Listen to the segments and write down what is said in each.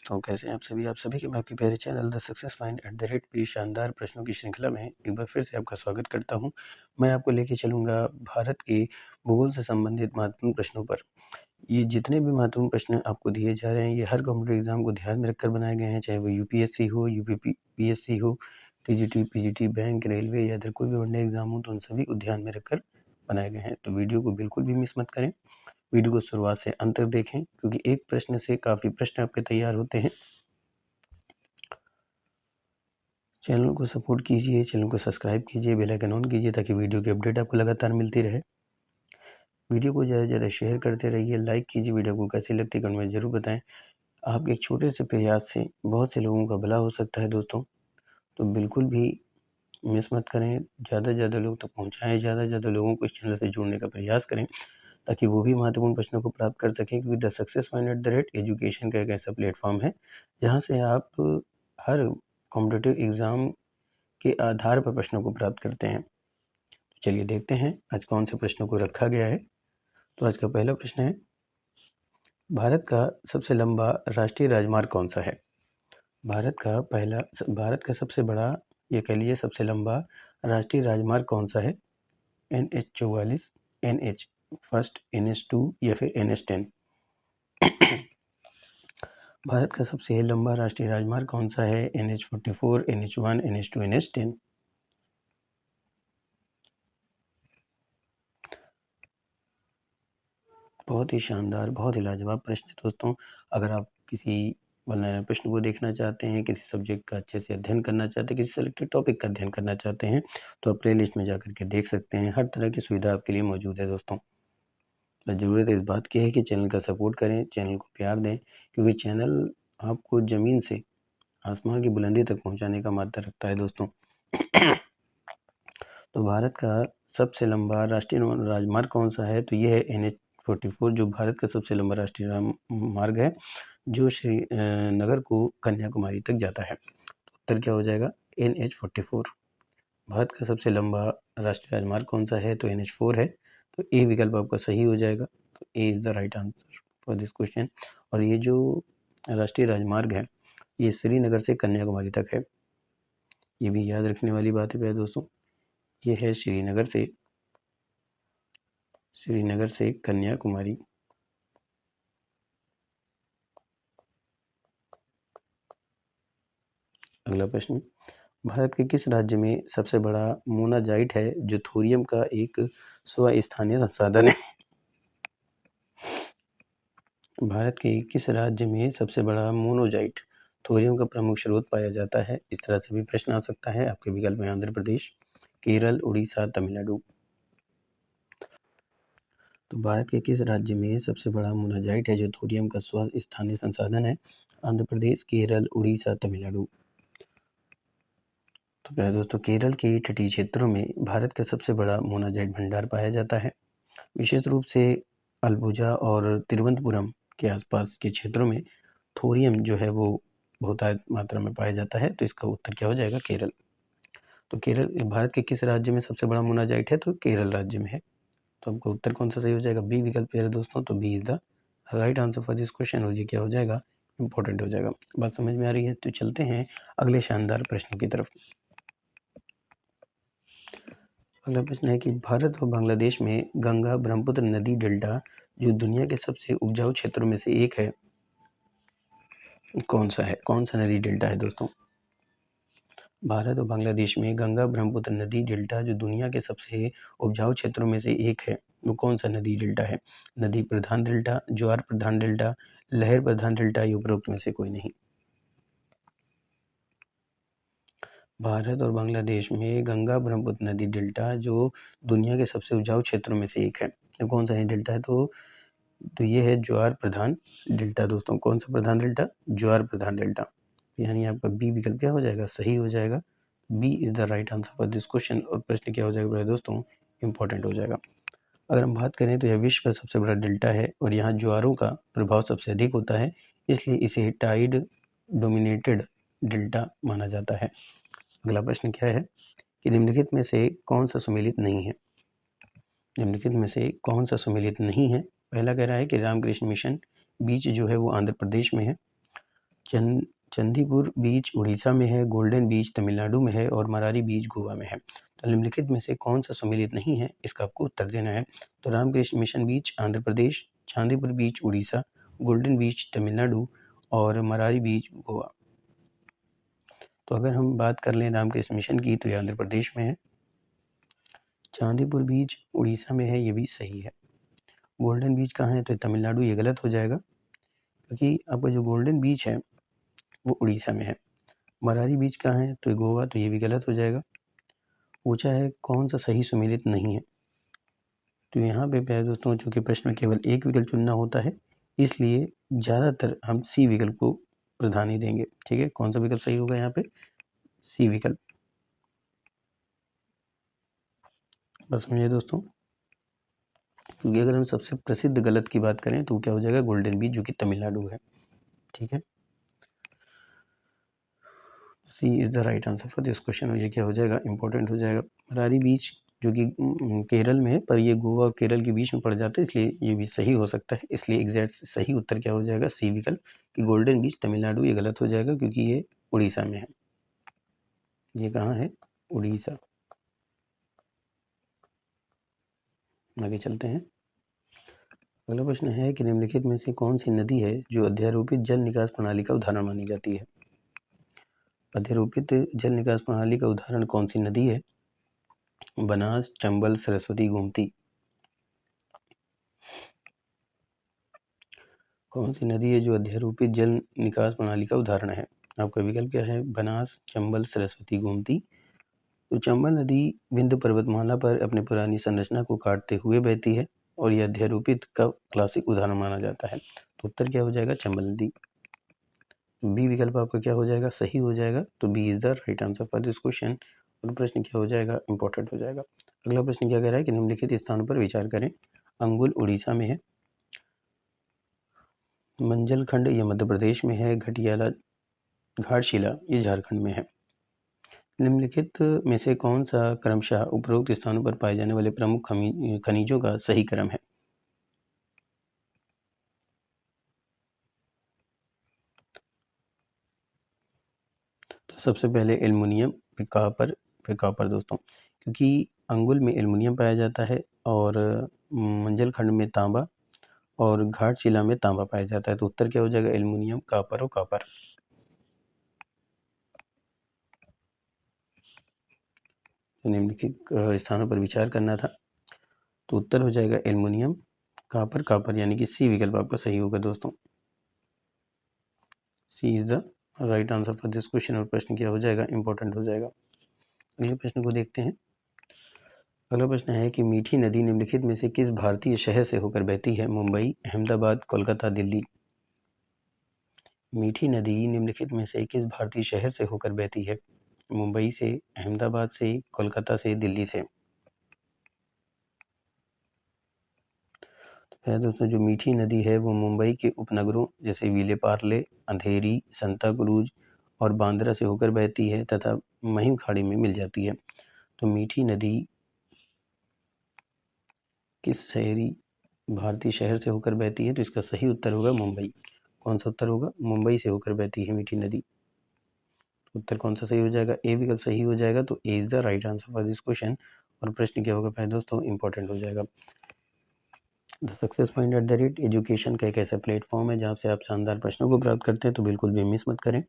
दोस्तों, कैसे हैं आप सभी के मैं आपके प्यारे चैनल द सक्सेस माइंड @ पे शानदार प्रश्नों की श्रृंखला में एक बार फिर से आपका स्वागत करता हूं। मैं आपको लेके चलूंगा भारत के भूगोल से संबंधित महत्वपूर्ण प्रश्नों पर। ये जितने भी महत्वपूर्ण प्रश्न आपको दिए जा रहे हैं, ये हर कॉम्पिटिटिव एग्जाम को ध्यान में रखकर बनाए गए हैं, चाहे वो यूपीएससी हो, यूपीपीएससी हो, टीजीटी, पीजीटी, बैंक, रेलवे या अदर कोई भी वनडे एग्जाम हो, तो उन सभी को ध्यान में रखकर बनाए गए हैं। तो वीडियो को बिल्कुल भी मिस मत करें, वीडियो को शुरुआत से अंत तक देखें, क्योंकि एक प्रश्न से काफ़ी प्रश्न आपके तैयार होते हैं। चैनल को सपोर्ट कीजिए, चैनल को सब्सक्राइब कीजिए, बेल आइकन ऑन कीजिए ताकि वीडियो की अपडेट आपको लगातार मिलती रहे। वीडियो को ज़्यादा से ज़्यादा शेयर करते रहिए, लाइक कीजिए। वीडियो को कैसी लगती है कमेंट में ज़रूर बताएं। आपके एक छोटे से प्रयास से बहुत से लोगों का भला हो सकता है दोस्तों, तो बिल्कुल भी मिस मत करें। ज़्यादा से ज़्यादा लोग तक पहुँचाएँ, ज़्यादा से ज़्यादा लोगों को इस चैनल से जुड़ने का प्रयास करें, ताकि वो भी महत्वपूर्ण प्रश्नों को प्राप्त कर सकें। क्योंकि द सक्सेस माइंड @एजुकेशन का एक ऐसा प्लेटफॉर्म है जहाँ से आप हर कॉम्पिटिटिव एग्ज़ाम के आधार पर प्रश्नों को प्राप्त करते हैं। तो चलिए देखते हैं आज कौन से प्रश्नों को रखा गया है। तो आज का पहला प्रश्न है, भारत का सबसे लंबा राष्ट्रीय राजमार्ग कौन सा है? भारत का सबसे बड़ा, ये कह लीजिए सबसे लंबा राष्ट्रीय राजमार्ग कौन सा है? NH-44, NH फर्स्ट, NH2 या फिर NH10? भारत का सबसे लंबा राष्ट्रीय राजमार्ग कौन सा है? NH-44, NH1, NH2, NH10? बहुत ही शानदार, बहुत ही लाजवाब प्रश्न है दोस्तों। अगर आप किसी प्रश्न को देखना चाहते हैं, किसी सब्जेक्ट का अच्छे से अध्ययन करना चाहते हैं, किसी सेलेक्टेड टॉपिक का अध्ययन करना चाहते हैं, तो आप प्ले लिस्ट में जाकर के देख सकते हैं। हर तरह की सुविधा आपके लिए मौजूद है दोस्तों। बस ज़रूरत इस बात की है कि चैनल का सपोर्ट करें, चैनल को प्यार दें, क्योंकि चैनल आपको ज़मीन से आसमान की बुलंदी तक पहुंचाने का माध्यम रखता है दोस्तों। तो भारत का सबसे लंबा राष्ट्रीय राजमार्ग कौन सा है? तो ये है NH-44, जो भारत का सबसे लंबा राष्ट्रीय मार्ग है, जो श्रीनगर को कन्याकुमारी तक जाता है। तो उत्तर क्या हो जाएगा? NH-44। भारत का सबसे लंबा राष्ट्रीय राजमार्ग कौन सा है? तो NH4 है। तो ए विकल्प आपका सही हो जाएगा। तो A is the right answer for this question. और ये जो राष्ट्रीय राजमार्ग है, ये श्रीनगर से कन्याकुमारी तक है। ये भी याद रखने वाली बात है प्यारे दोस्तों। ये है श्रीनगर से कन्याकुमारी। अगला प्रश्न, भारत के किस राज्य में सबसे बड़ा मोनाजाइट है, जो थोरियम का एक स्वस्थानीय संसाधन है? भारत के किस राज्य में सबसे बड़ा मोनोजाइट, थोरियम का प्रमुख स्रोत पाया जाता है? इस तरह से भी प्रश्न आ सकता है। आपके विकल्प में आंध्र प्रदेश, केरल, उड़ीसा, तमिलनाडु। तो भारत के किस राज्य में सबसे बड़ा मोनाजाइट है, जो थोरियम का स्वस्थानीय संसाधन है? आंध्र प्रदेश, केरल, उड़ीसा, तमिलनाडु। तो प्यारे दोस्तों, केरल के तटीय क्षेत्रों में भारत का सबसे बड़ा मोनाजाइट भंडार पाया जाता है। विशेष रूप से अलबुजा और तिरुवनंतपुरम के आसपास के क्षेत्रों में थोरियम जो है वो बहुतायत मात्रा में पाया जाता है। तो इसका उत्तर क्या हो जाएगा? केरल। तो केरल भारत के किस राज्य में सबसे बड़ा मोनाजाइट है? तो केरल राज्य में है। तो आपका उत्तर कौन सा सही हो जाएगा? बी विकल्प है दोस्तों। तो B is the right answer for this question. और ये क्या हो जाएगा? इंपॉर्टेंट हो जाएगा। बात समझ में आ रही है? तो चलते हैं अगले शानदार प्रश्न की तरफ। अगला प्रश्न है कि भारत और बांग्लादेश में गंगा ब्रह्मपुत्र नदी डेल्टा, जो दुनिया के सबसे उपजाऊ क्षेत्रों में से एक है, कौन सा है? कौन सा नदी डेल्टा है दोस्तों? भारत और बांग्लादेश में गंगा ब्रह्मपुत्र नदी डेल्टा, जो दुनिया के सबसे उपजाऊ क्षेत्रों में से एक है, वो कौन सा नदी डेल्टा है? नदी प्रधान डेल्टा, ज्वार प्रधान डेल्टा, लहर प्रधान डेल्टा, या उपरोक्त में से कोई नहीं? भारत और बांग्लादेश में गंगा ब्रह्मपुत्र नदी डेल्टा, जो दुनिया के सबसे उपजाऊ क्षेत्रों में से एक है, तो कौन सा नदी डेल्टा है? तो ये है ज्वार प्रधान डेल्टा दोस्तों। कौन सा प्रधान डेल्टा? ज्वार प्रधान डेल्टा। यानी आपका बी विकल्प क्या हो जाएगा? सही हो जाएगा। B is the right answer for this question. और प्रश्न क्या हो जाएगा दोस्तों? इंपॉर्टेंट हो जाएगा। अगर हम बात करें तो यह विश्व का सबसे बड़ा डेल्टा है और यहाँ ज्वारों का प्रभाव सबसे अधिक होता है, इसलिए इसे टाइड डोमिनेटेड डेल्टा माना जाता है। अगला प्रश्न क्या है कि निम्नलिखित में से कौन सा सुमेलित नहीं है? निम्नलिखित में से कौन सा सुमेलित नहीं है? पहला कह रहा है कि रामकृष्ण मिशन बीच जो है वो आंध्र प्रदेश में है। चंदीपुर बीच उड़ीसा में है, गोल्डन बीच तमिलनाडु में है और मरारी बीच गोवा में है। तो निम्नलिखित में से कौन सा सम्मिलित नहीं है, इसका आपको उत्तर देना है। तो रामकृष्ण मिशन बीच आंध्र प्रदेश, चांदीपुर बीच उड़ीसा, गोल्डन बीच तमिलनाडु और मरारी बीच गोवा। तो अगर हम बात कर लें रामकृष्ण मिशन की तो ये आंध्र प्रदेश में है। चांदीपुर बीच उड़ीसा में है, ये भी सही है। गोल्डन बीच कहाँ है, तो तमिलनाडु, ये गलत हो जाएगा क्योंकि आपका जो गोल्डन बीच है वो उड़ीसा में है। मरारी बीच कहाँ है, तो गोवा, तो ये भी गलत हो जाएगा। पूछा है कौन सा सही सम्मिलित नहीं है, तो यहाँ पे प्यारे दोस्तों चूंकि प्रश्न में केवल एक विकल्प चुनना होता है इसलिए ज़्यादातर हम सी विकल्प को प्राधान्य देंगे। ठीक है, कौन सा विकल्प सही होगा यहाँ पे, सी विकल्प। बस समझिए दोस्तों, क्योंकि अगर हम सबसे प्रसिद्ध गलत की बात करें तो क्या हो जाएगा, गोल्डन बीच जो कि तमिलनाडु है। ठीक है, C is the right answer for this question. और ये क्या हो जाएगा, इंपॉर्टेंट हो जाएगा। मरारी बीच जो कि केरल में है, पर ये गोवा और केरल के बीच में पड़ जाता है, इसलिए ये भी सही हो सकता है। इसलिए एग्जैक्ट सही उत्तर क्या हो जाएगा, सी विकल्प कि गोल्डन बीच तमिलनाडु, ये गलत हो जाएगा क्योंकि ये उड़ीसा में है। ये कहाँ है, उड़ीसा। आगे चलते हैं। अगला प्रश्न है कि निम्नलिखित में से कौन सी नदी है जो अध्यारोपित जल निकास प्रणाली का उदाहरण मानी जाती है। अध्यारोपित जल निकास प्रणाली का उदाहरण कौन सी नदी है, बनास, चंबल, सरस्वती, गोमती। कौन सी नदी है जो अध्यारोपित जल निकास प्रणाली का उदाहरण है। आपका विकल्प क्या है, बनास, चंबल, सरस्वती, गोमती। तो चंबल नदी विंध्य पर्वतमाला पर अपनी पुरानी संरचना को काटते हुए बहती है और यह अध्यारोपित का क्लासिक उदाहरण माना जाता है। तो उत्तर क्या हो जाएगा, चंबल नदी। बी विकल्प आपका क्या हो जाएगा, सही हो जाएगा। तो B is the right answer for this question. और प्रश्न क्या हो जाएगा, इंपॉर्टेंट हो जाएगा। अगला प्रश्न क्या कह रहा है कि निम्नलिखित स्थानों पर विचार करें। अंगुल उड़ीसा में है, मंजलखंड ये मध्य प्रदेश में है, घटियाला घाटशिला ये झारखंड में है। निम्नलिखित में से कौन सा क्रमशः उपरोक्त स्थानों पर पाए जाने वाले प्रमुख खनिजों का सही क्रम है। तो सबसे पहले एल्युमिनियम, फिर कॉपर दोस्तों, क्योंकि अंगुल में एल्युमिनियम पाया जाता है और मंजलखंड में तांबा और घाटशिला में तांबा पाया जाता है। तो उत्तर क्या हो जाएगा, एल्युमिनियम, कॉपर और कॉपर। निम्नलिखित स्थानों पर विचार करना था, तो उत्तर हो जाएगा एल्युमिनियम, कॉपर, कॉपर, यानी कि सी विकल्प आपका सही होगा दोस्तों। C is the right answer for this question. और प्रश्न क्या हो जाएगा, इंपॉर्टेंट हो जाएगा। अगले प्रश्न को देखते हैं। अगला प्रश्न है कि मीठी नदी निम्नलिखित में से किस भारतीय शहर से होकर बहती है। मुंबई, अहमदाबाद, कोलकाता, दिल्ली। मीठी नदी निम्नलिखित में से किस भारतीय शहर से होकर बहती है। मुंबई से, अहमदाबाद से, कोलकाता से, दिल्ली से। तो दोस्तों जो मीठी नदी है वो मुंबई के उपनगरों जैसे विले पार्ले, अंधेरी, संता क्रूज और बांद्रा से होकर बहती है तथा महिम खाड़ी में मिल जाती है। तो मीठी नदी किस शहरी भारतीय शहर से होकर बहती है, तो इसका सही उत्तर होगा मुंबई। कौन सा उत्तर होगा, मुंबई से होकर बहती है मीठी नदी। उत्तर कौन सा सही हो जाएगा, ए विकल्प सही हो जाएगा। तो A is the right answer for this question. और प्रश्न क्या होगा पहले दोस्तों, इंपॉर्टेंट हो जाएगा। The success point at the rate education का एक ऐसा प्लेटफॉर्म है जहाँ से आप शानदार प्रश्नों को प्राप्त करते हैं, तो बिल्कुल भी मिस मत करें।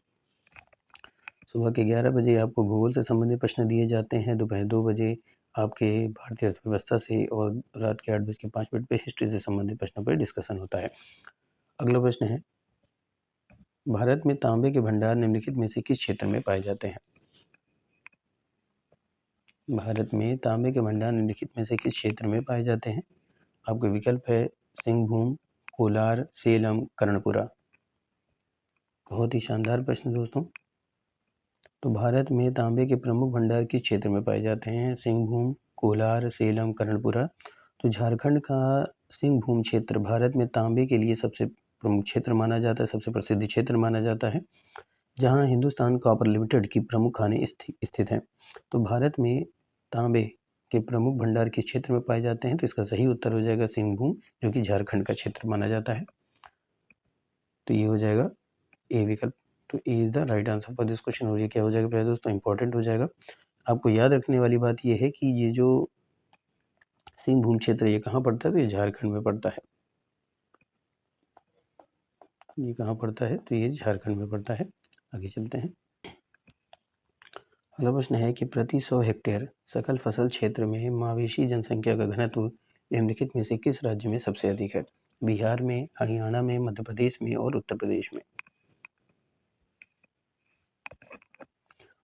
सुबह के 11 बजे आपको भूगोल से संबंधित प्रश्न दिए जाते हैं, दोपहर 2 बजे आपके भारतीय अर्थव्यवस्था से और रात के 8:05 पे हिस्ट्री से संबंधित प्रश्नों पर डिस्कशन होता है। अगला प्रश्न है, भारत में तांबे के भंडार निम्नलिखित में से किस क्षेत्र में पाए जाते हैं। भारत में तांबे के भंडार निम्नलिखित में से किस क्षेत्र में पाए जाते हैं। आपके विकल्प है सिंहभूम, कोलार, सेलम, कर्णपुरा। बहुत ही शानदार प्रश्न दोस्तों। तो भारत में तांबे के प्रमुख भंडार किस क्षेत्र में पाए जाते हैं, सिंहभूम, कोलार, सेलम, कर्णपुरा। तो झारखंड का सिंहभूम क्षेत्र भारत में तांबे के लिए सबसे प्रमुख क्षेत्र माना जाता है, सबसे प्रसिद्ध क्षेत्र माना जाता है, जहां हिंदुस्तान कॉपर लिमिटेड की प्रमुख खानें स्थित हैं। तो भारत में तांबे के प्रमुख भंडार किस क्षेत्र में पाए जाते हैं, तो इसका सही उत्तर हो जाएगा सिंहभूम, जो कि झारखंड का क्षेत्र माना जाता है। तो ये हो जाएगा ए विकल्प। तो A is the right answer for this question. और ये क्या हो जाएगा प्यारे दोस्तों, इंपॉर्टेंट हो जाएगा। आपको याद रखने वाली बात ये है कि ये जो सिंहभूम क्षेत्र ये कहाँ पड़ता है, तो ये झारखंड में पड़ता है। ये कहाँ पड़ता है, तो ये झारखंड में पड़ता है। आगे चलते हैं। अगला प्रश्न है कि प्रति 100 हेक्टेयर सकल फसल क्षेत्र में मवेशी जनसंख्या का घनत्व निम्नलिखित में से किस राज्य में सबसे अधिक है? बिहार में, हरियाणा में, मध्य प्रदेश में और उत्तर प्रदेश में।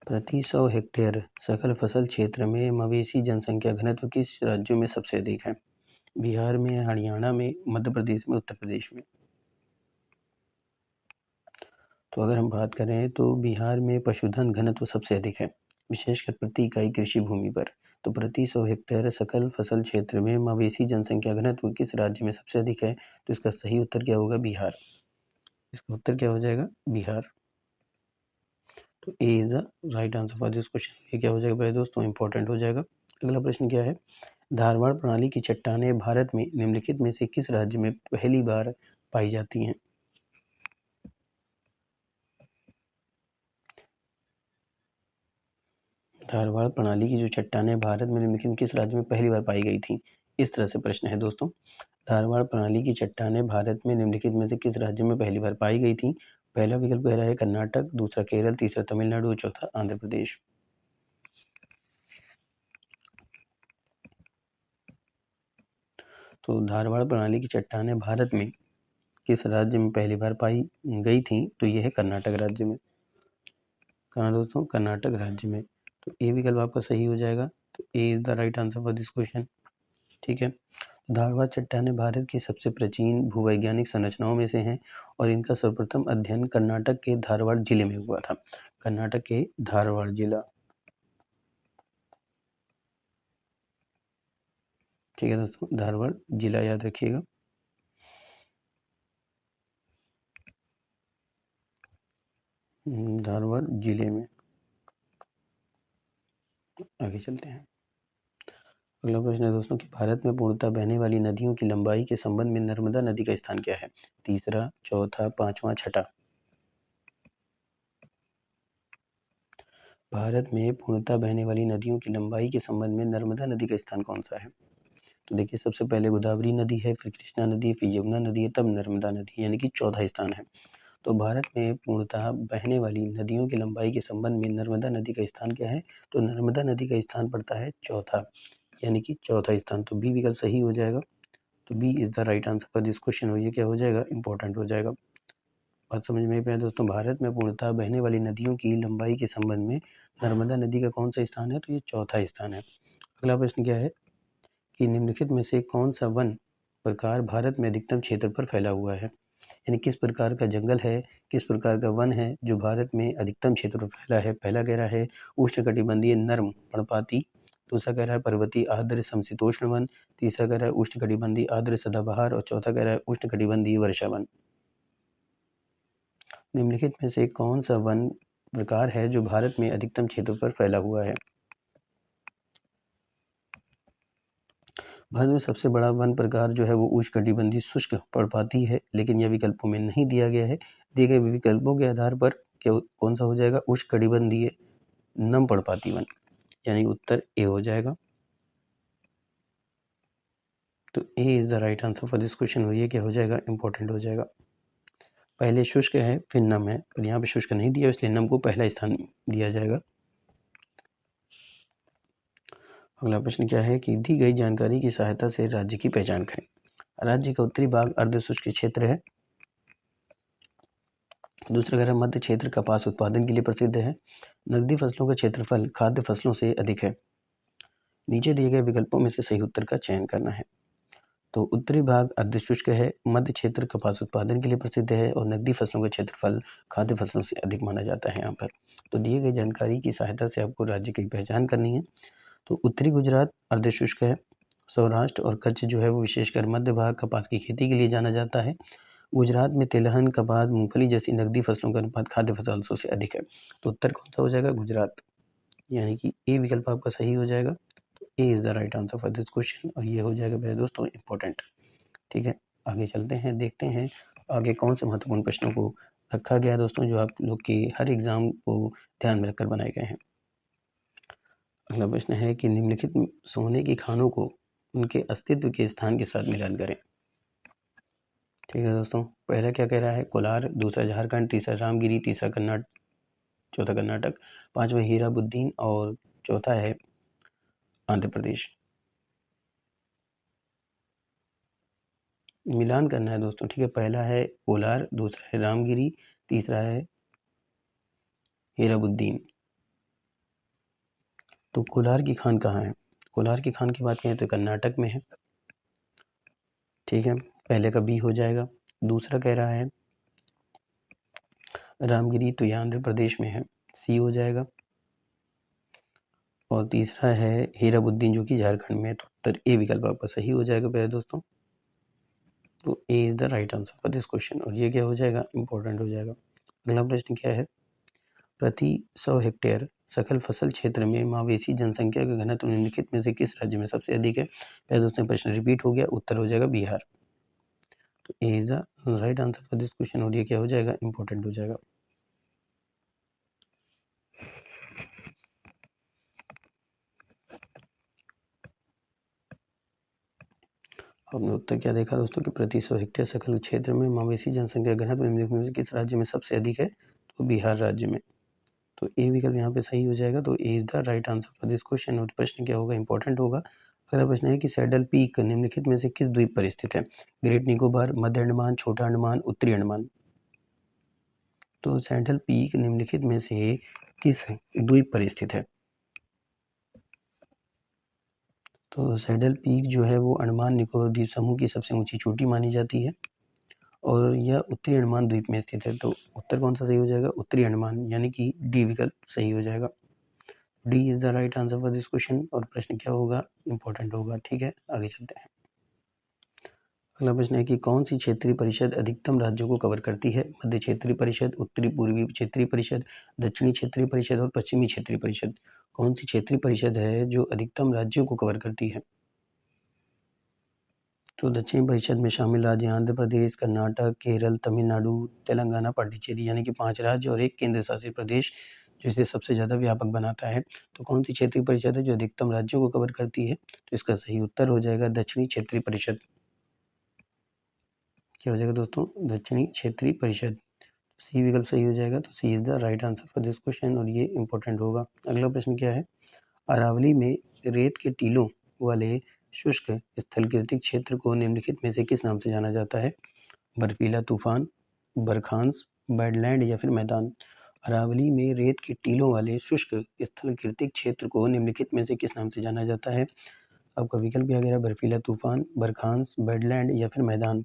प्रति 100 हेक्टेयर सकल फसल क्षेत्र में मवेशी जनसंख्या घनत्व किस राज्यों में सबसे अधिक है? बिहार में, हरियाणा में, मध्य प्रदेश में, उत्तर प्रदेश में। तो अगर हम बात करें तो बिहार में पशुधन घनत्व सबसे अधिक है, विशेषकर प्रति इकाई कृषि भूमि पर। तो प्रति 100 हेक्टेयर सकल फसल क्षेत्र में मवेशी जनसंख्या घनत्व किस राज्य में सबसे अधिक है? तो इसका सही उत्तर क्या होगा? बिहार। इसका उत्तर क्या हो जाएगा? बिहार। तो A is the right answer for this question. ये क्या हो जाएगा भाई दोस्तों? इंपॉर्टेंट हो जाएगा। अगला प्रश्न क्या है? धारवाड़ प्रणाली की चट्टानें भारत में निम्नलिखित में से किस राज्य में पहली बार पाई जाती हैं? धारवाड़ प्रणाली की जो चट्टानें भारत में निम्नलिखित में किस राज्य में पहली बार पाई गई थी? इस तरह से प्रश्न है दोस्तों। धारवाड़ प्रणाली की चट्टानें भारत में निम्नलिखित में से किस राज्य में पहली बार पाई गई थी? पहला विकल्प कह रहा है कर्नाटक, दूसरा केरल, तीसरा तमिलनाडु और चौथा आंध्र प्रदेश। तो धारवाड़ प्रणाली की चट्टानें भारत में किस राज्य में पहली बार पाई गई थी? तो यह है कर्नाटक राज्य में। कहाँ दोस्तों? कर्नाटक राज्य में। तो ए विकल्प आपका सही हो जाएगा। तो A is the right answer for this question. ठीक है। धारवाड़ चट्टानें भारत की सबसे प्राचीन भूवैज्ञानिक संरचनाओं में से हैं और इनका सर्वप्रथम अध्ययन कर्नाटक के धारवाड़ जिले में हुआ था। कर्नाटक के धारवाड़ जिला। ठीक है दोस्तों, धारवाड़ जिला याद रखिएगा। धारवाड़ जिले में। आगे चलते हैं। अगला प्रश्न है दोस्तों कि भारत में पूर्णतः बहने वाली नदियों की लंबाई के संबंध में नर्मदा नदी का स्थान क्या है? तीसरा, चौथा, पांचवा, छठा। भारत में पूर्णतः बहने वाली नदियों की लंबाई के संबंध में नर्मदा नदी का स्थान कौन सा है? तो देखिए, सबसे पहले गोदावरी नदी है, फिर कृष्णा नदी, फिर यमुना नदी है, तब नर्मदा नदी, यानी कि चौथा स्थान है। तो भारत में पूर्णतः बहने वाली नदियों की लंबाई के संबंध में नर्मदा नदी का स्थान क्या है? तो नर्मदा नदी का स्थान पड़ता है चौथा, यानी कि चौथा स्थान। तो बी विकल्प सही हो जाएगा। तो B is the right answer for this question. और ये क्या हो जाएगा? इंपॉर्टेंट हो जाएगा। बात समझ में आया दोस्तों? भारत में पूर्णतः बहने वाली नदियों की लंबाई के संबंध में नर्मदा नदी का कौन सा स्थान है? तो ये चौथा स्थान है। अगला प्रश्न क्या है कि निम्नलिखित में से कौन सा वन प्रकार भारत में अधिकतम क्षेत्र पर फैला हुआ है? यानी किस प्रकार का जंगल है, किस प्रकार का वन है जो भारत में अधिकतम क्षेत्र पर फैला है? पहला कह रहा है उष्णकटिबंधीय नर्म पर्णपाती, दूसरा कह रहा है पर्वतीय आर्द्र समशीतोष्ण वन, तीसरा कह रहा है उष्णकटिबंधीय आर्द्र सदाबहार और चौथा कह रहा है उष्णकटिबंधीय वर्षा वन। निम्नलिखित में से कौन सा वन प्रकार है जो भारत में अधिकतम क्षेत्र पर फैला हुआ है? भारत में सबसे बड़ा वन प्रकार जो है वो उष्णकटिबंधीय शुष्क पर्णपाती है, लेकिन यह विकल्पों में नहीं दिया गया है। दिए गए विकल्पों के आधार पर कौन सा हो जाएगा? उष्णकटिबंधीय नम पर्णपाती वन, यानी उत्तर ए हो जाएगा। तो A is the right answer for this question. और ये क्या हो जाएगा? इंपॉर्टेंट हो जाएगा। पहले शुष्क है फिर नम है, पर यहाँ पे शुष्क नहीं दिया, इसलिए नम को पहला स्थान दिया जाएगा। अगला प्रश्न क्या है कि दी गई जानकारी की सहायता से राज्य की पहचान करें। राज्य का उत्तरी भाग अर्ध शुष्क क्षेत्र है। दूसरा कह रहा है मध्य क्षेत्र कपास उत्पादन के लिए प्रसिद्ध है। नकदी फसलों का क्षेत्रफल खाद्य फसलों से अधिक है। नीचे दिए गए विकल्पों में से सही उत्तर का चयन करना है। तो उत्तरी भाग अर्ध शुष्क है, मध्य क्षेत्र कपास उत्पादन के लिए प्रसिद्ध है और नकदी फसलों का क्षेत्रफल खाद्य फसलों से अधिक माना जाता है यहाँ पर। तो दिए गई जानकारी की सहायता से आपको राज्य की पहचान करनी है। तो उत्तरी गुजरात अर्ध शुष्क है। सौराष्ट्र और कच्छ जो है वो विशेषकर मध्य भाग कपास की खेती के लिए जाना जाता है। गुजरात में तिलहन, कपास, मूंगफली जैसी नकदी फसलों का अनुपात खाद्य फसलों से अधिक है। तो उत्तर कौन सा हो जाएगा? गुजरात, यानी कि ए विकल्प आपका सही हो जाएगा। तो A is the right answer for this question. और ये हो जाएगा मेरे दोस्तों इंपॉर्टेंट। ठीक है, आगे चलते हैं, देखते हैं आगे कौन से महत्वपूर्ण प्रश्नों को रखा गया है दोस्तों, जो आप लोग के हर एग्जाम को ध्यान में रखकर बनाए गए हैं। अगला प्रश्न है कि निम्नलिखित सोने की खानों को उनके अस्तित्व के स्थान के साथ मिलान करें। ठीक है दोस्तों, पहला क्या कह रहा है? कोलार, दूसरा झारखंड, तीसरा रामगिरी, तीसरा चौथा कर्नाटक, पांचवा हीराबुद्दीन और चौथा है आंध्र प्रदेश। मिलान करना है दोस्तों। ठीक है, पहला है कोलार, दूसरा है रामगिरी, तीसरा है हीराबुद्दीन। तो कोलार की खान कहाँ है? कोलार की खान की बात करें तो कर्नाटक में है। ठीक है, पहले का बी हो जाएगा। दूसरा कह रहा है रामगिरी, तो यह आंध्र प्रदेश में है, सी हो जाएगा। और तीसरा है हीराबुद्दीन, जो कि झारखंड में है, तो उत्तर ए विकल्प आपका सही हो जाएगा प्यारे दोस्तों। तो A is the right answer for this question, और ये क्या हो जाएगा? इंपॉर्टेंट हो जाएगा। अगला प्रश्न क्या है? प्रति 100 हेक्टेयर सकल फसल क्षेत्र में मवेशी जनसंख्या का घनत्व निम्नलिखित में से किस राज्य में सबसे अधिक है? प्यारे दोस्तों, प्रश्न रिपीट हो गया, उत्तर हो जाएगा बिहार। तो A is the right answer for this question, और ये क्या हो जाएगा? इंपॉर्टेंट हो जाएगा। हमने उत्तर क्या देखा दोस्तों कि प्रति 100 हेक्टेयर सकल क्षेत्र में मवेशी जनसंख्या घनत्व निम्नलिखित में से किस राज्य में सबसे अधिक है? तो बिहार राज्य में। तो ए विकल्प यहाँ पे सही हो जाएगा। तो A is the right answer for this question, और प्रश्न क्या होगा? इंपॉर्टेंट होगा। अगला प्रश्न है कि सैडल पीक निम्नलिखित में से किस द्वीप पर स्थित है? ग्रेट निकोबार, मध्य अंडमान, छोटा अंडमान, उत्तरी अंडमान। तो सैडल पीक निम्नलिखित में से किस द्वीप पर स्थित है? तो सैडल पीक जो है वो अंडमान निकोबार द्वीप समूह की सबसे ऊंची चोटी मानी जाती है, और यह उत्तरी अंडमान द्वीप में स्थित है। तो उत्तर कौन सा सही हो जाएगा? उत्तरी अंडमान, यानी कि डी विकल्प सही हो जाएगा। D is the right answer for this question, और प्रश्न क्या होगा? इंपॉर्टेंट होगा। ठीक है, आगे चलते हैं। अगला प्रश्न है कि कौन सी क्षेत्रीय परिषद अधिकतम राज्यों को कवर करती है? मध्य क्षेत्रीय परिषद, उत्तरी पूर्वी क्षेत्रीय परिषद, दक्षिणी क्षेत्रीय परिषद और पश्चिमी क्षेत्रीय परिषद। कौन सी क्षेत्रीय परिषद है जो अधिकतम राज्यों को कवर करती है? तो दक्षिणी परिषद में शामिल राज्य आंध्र प्रदेश, कर्नाटक, केरल, तमिलनाडु, तेलंगाना, पांडिचेरी, यानी कि 5 राज्य और एक केंद्र शासित प्रदेश, जो इसे सबसे ज़्यादा व्यापक बनाता है। तो कौन सी क्षेत्रीय परिषद है जो अधिकतम राज्यों को कवर करती है? तो इसका सही उत्तर हो जाएगा दक्षिणी क्षेत्रीय परिषद। क्या हो जाएगा दोस्तों? दक्षिणी क्षेत्रीय परिषद। सी विकल्प सही हो जाएगा। तो C is the right answer for this question, और ये इंपॉर्टेंट होगा। अगला प्रश्न क्या है? अरावली में रेत के टीलों वाले शुष्क स्थलकृतिक क्षेत्र को निम्नलिखित में से किस नाम से जाना जाता है? बर्फीला तूफान, बरखांस, बैडलैंड या फिर मैदान। अरावली में रेत के टीलों वाले शुष्क स्थलकृतिक क्षेत्र को निम्नलिखित में से किस नाम से जाना जाता है? आपका विकल्प क्या कह रहा है? बर्फीला तूफान, बरखांस, बैडलैंड या फिर मैदान।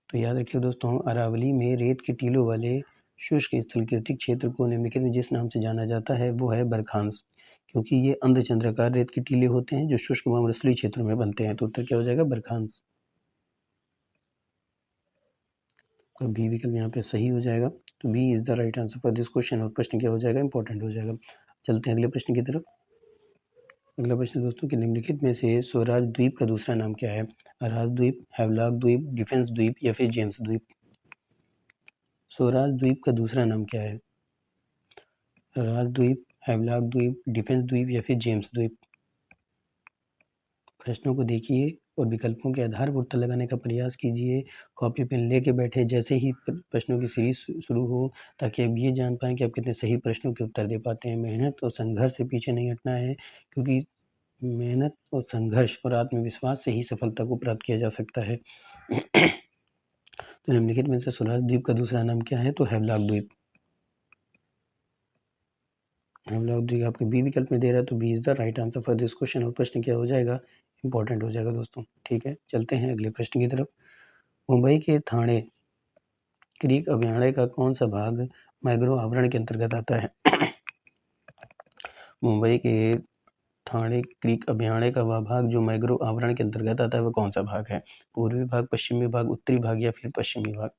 तो याद रखिए दोस्तों, अरावली में रेत के टीलों वाले शुष्क स्थलकृतिक क्षेत्र को निम्नलिखित में जिस नाम से जाना जाता है वो है बरखांस, क्योंकि ये अर्धचंद्राकार रेत के टीले होते हैं जो शुष्क व मरुस्थलीय क्षेत्रों में बनते हैं। तो उत्तर क्या हो जाएगा? बरखांस। तो बी विकल्प यहाँ पे सही हो जाएगा। तो B is the right answer for this question, और प्रश्न क्या हो जाएगा? इंपॉर्टेंट हो जाएगा। चलते हैं अगले प्रश्न की तरफ। अगला प्रश्न दोस्तों कि निम्नलिखित में से स्वराज द्वीप का दूसरा नाम क्या है? राज द्वीप, हैवलॉक द्वीप, डिफेंस द्वीप या फिर जेम्स द्वीप। स्वराज द्वीप का दूसरा नाम क्या है? राज द्वीप, हैवलॉक द्वीप, डिफेंस द्वीप या फिर जेम्स द्वीप। प्रश्नों को देखिए और विकल्पों के आधार पर उत्तर लगाने का प्रयास कीजिए। कॉपी पेन लेके बैठे जैसे ही प्रश्नों की सीरीज शुरू हो, ताकि आप ये जान पाएँ कि आप कितने सही प्रश्नों के उत्तर दे पाते हैं। मेहनत और संघर्ष से पीछे नहीं हटना है, क्योंकि मेहनत और संघर्ष और आत्मविश्वास से ही सफलता को प्राप्त किया जा सकता है। तो निम्नलिखित में से स्वराज द्वीप का दूसरा नाम क्या है? तो हैवलॉक द्वीप। हैवलॉक द्वीप आपके बी विकल्प में दे रहा है, तो B is the right answer for this question, और प्रश्न क्या हो जाएगा? इंपॉर्टेंट हो जाएगा दोस्तों। ठीक है, चलते हैं अगले प्रश्न की तरफ। मुंबई के थाने क्रीक अभयारण्य का कौन सा भाग मैंग्रोव आवरण के अंतर्गत आता है? मुंबई के थाने क्रीक अभयारण्य का वह भाग जो मैंग्रोव आवरण के अंतर्गत आता है वह कौन सा भाग है? पूर्वी भाग, पश्चिमी भाग, उत्तरी भाग या फिर पश्चिमी भाग।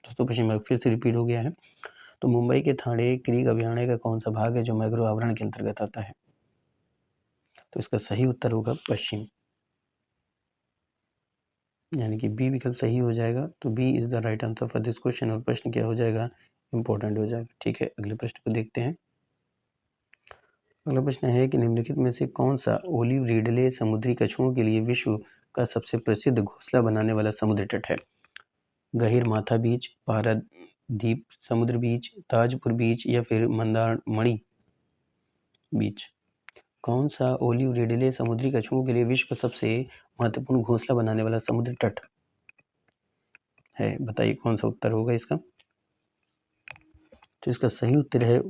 दोस्तों पश्चिमी भाग फिर से रिपीट हो गया है। तो मुंबई के थाने क्रीक अभयारण्य का कौन सा भाग है जो मैंग्रोव आवरण के अंतर्गत आता है? तो इसका सही उत्तर होगा पश्चिम। यानी कि बी विकल्प सही हो जाएगा। तो B is the right answer for this question. और प्रश्न क्या हो जाएगा, इंपॉर्टेंट हो जाएगा। ठीक है, अगले प्रश्न को देखते हैं। अगला प्रश्न है कि निम्नलिखित में से कौन सा ओलिव रिडले समुद्री कछुओं के लिए विश्व का सबसे प्रसिद्ध घोंसला बनाने वाला समुद्री तट है? गहीरमाथा बीच, पारादीप समुद्र बीच, ताजपुर बीच या फिर मंदारमणि बीच? कौन सा ओलिव रिडले समुद्री कछुओं के लिए विश्व का सबसे महत्वपूर्ण घोंसला बनाने वाला समुद्री तट है? बताइए कौन सा उत्तर होगा इसका। तो इसका सही उत्तर है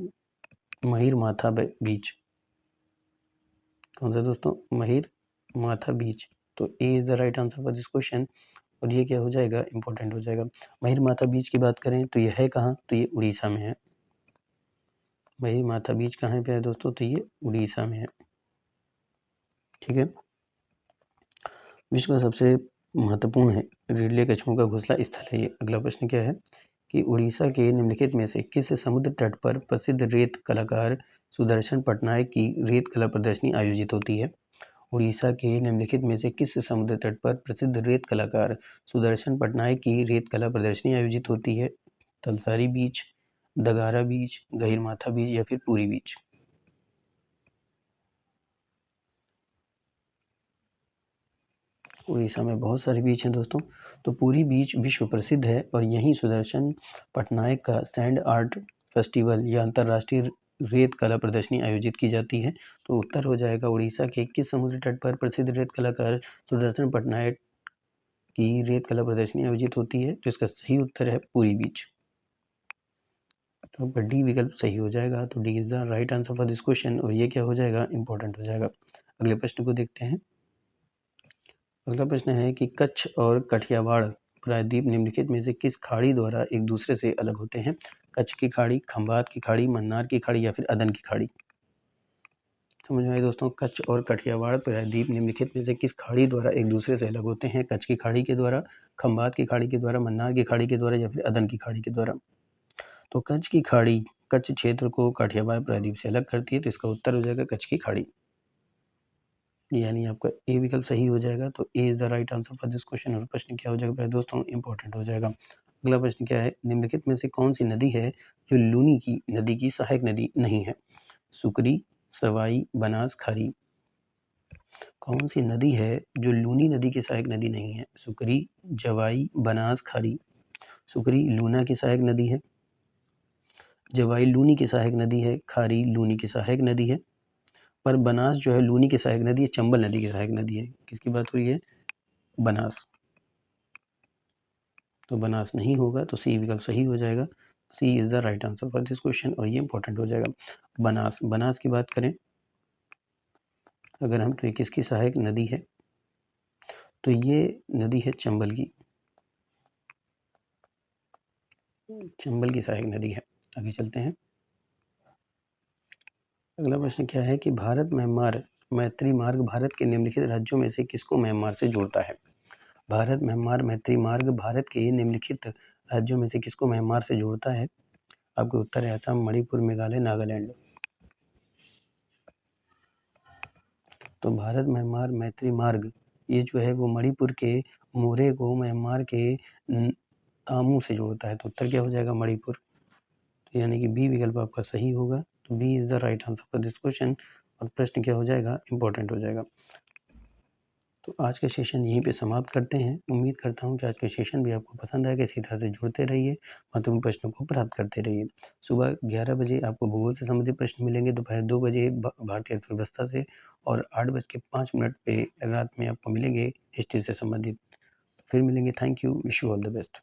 महीरमाथा बीच। कौन सा दोस्तों? महीरमाथा बीच। तो A is the right answer for this question. और ये क्या हो जाएगा, इंपॉर्टेंट हो जाएगा। महीरमाथा बीच की बात करें तो ये है कहाँ? तो ये उड़ीसा में है। महीरमाथा बीच कहाँ पे है दोस्तों? तो ये उड़ीसा में है। ठीक है, विश्व का सबसे महत्वपूर्ण है रिडले कछुओं का घोंसला स्थल है ये। अगला प्रश्न क्या है कि उड़ीसा के निम्नलिखित में से किस समुद्र तट पर प्रसिद्ध रेत कलाकार सुदर्शन पटनायक की रेत कला प्रदर्शनी आयोजित होती है? उड़ीसा के निम्नलिखित में से किस समुद्र तट पर प्रसिद्ध रेत कलाकार सुदर्शन पटनायक की रेत कला प्रदर्शनी आयोजित होती है? तलसारी बीच, दगारा बीच, गहीरमाथा बीच या फिर पुरी बीच? उड़ीसा में बहुत सारे बीच हैं दोस्तों। तो पुरी बीच विश्व प्रसिद्ध है और यहीं सुदर्शन पटनायक का सैंड आर्ट फेस्टिवल या अंतर्राष्ट्रीय रेत कला प्रदर्शनी आयोजित की जाती है। तो उत्तर हो जाएगा उड़ीसा के किस समुद्री तट पर प्रसिद्ध रेत कलाकार सुदर्शन पटनायक की रेत कला प्रदर्शनी आयोजित होती है? तो इसका सही उत्तर है पुरी बीच। तो डी विकल्प सही हो जाएगा। तो D is the right answer for this question. और ये क्या हो जाएगा, इंपॉर्टेंट हो जाएगा। अगले प्रश्न को देखते हैं। अगला प्रश्न है कि कच्छ और कठियावाड़ प्रायद्वीप निम्नलिखित में से किस खाड़ी द्वारा एक दूसरे से अलग होते हैं? कच्छ की खाड़ी, खंबात की खाड़ी, मन्नार की खाड़ी या फिर अदन की खाड़ी? समझ में आए दोस्तों? कच्छ और कठियावाड़ प्रायद्वीप निम्नलिखित में से किस खाड़ी द्वारा एक दूसरे से अलग होते हैं? कच्छ की खाड़ी के द्वारा, खंबात की खाड़ी के द्वारा, मन्नार की खाड़ी के द्वारा या फिर अदन की खाड़ी के द्वारा? तो कच्छ की खाड़ी कच्छ क्षेत्र को काठियावाड़ प्रायद्वीप से अलग करती है। तो इसका उत्तर हो जाएगा कच्छ की खाड़ी। यानी आपका ए विकल्प सही हो जाएगा। तो A is the right answer for this question. और प्रश्न क्या हो जाएगा दोस्तों, इंपॉर्टेंट हो जाएगा। अगला प्रश्न क्या है, निम्नलिखित में से कौन सी नदी है जो लूनी की नदी की सहायक नदी नहीं है? सुकरी, सवाई, बनास, खारी? कौन सी नदी है जो लूनी नदी की सहायक नदी नहीं है? सुकरी, जवाई, बनास, खारी? सुकरी लूना की सहायक नदी है, जवाई लूनी की सहायक नदी है, खारी लूनी की सहायक नदी है। पर बनास जो है लूनी की सहायक नदी है, चंबल नदी की सहायक नदी है। किसकी बात हुई है? बनास। तो बनास नहीं होगा। तो सी विकल्प सही हो जाएगा। C is the right answer for this question. और ये इंपॉर्टेंट हो जाएगा। बनास की बात करें अगर हम, तो ये किसकी सहायक नदी है? तो ये नदी है चंबल की, चंबल की सहायक नदी है। आगे चलते हैं। अगला प्रश्न क्या है कि भारत म्यांमार मैत्री मार्ग भारत के निम्नलिखित राज्यों में से किसको म्यांमार से जोड़ता है? भारत म्यांमार मैत्री मार्ग भारत के निम्नलिखित राज्यों में से किसको म्यांमार से जोड़ता है? आपके उत्तर है असम, मणिपुर, मेघालय, नागालैंड। तो भारत म्यांमार मैत्री मार्ग ये जो है वो मणिपुर के मोरे को म्यांमार के तामू से जोड़ता है। तो उत्तर क्या हो जाएगा? मणिपुर। तो यानी कि बी विकल्प आपका सही होगा। तो B is the right answer for this question. और प्रश्न क्या हो जाएगा? इंपॉर्टेंट हो जाएगा। तो आज का सेशन यहीं पे समाप्त करते हैं। उम्मीद करता हूँ कि आज का सेशन भी आपको पसंद आएगा। इसी तरह से जुड़ते रहिए, महत्वपूर्ण प्रश्नों को प्राप्त करते रहिए। सुबह 11 बजे आपको भूगोल से संबंधित प्रश्न मिलेंगे, दोपहर 2 बजे भारतीय अर्थव्यवस्था से, और 8:05 पे रात में आपको मिलेंगे हिस्ट्री से संबंधित। फिर मिलेंगे। Thank you, wish you all the best.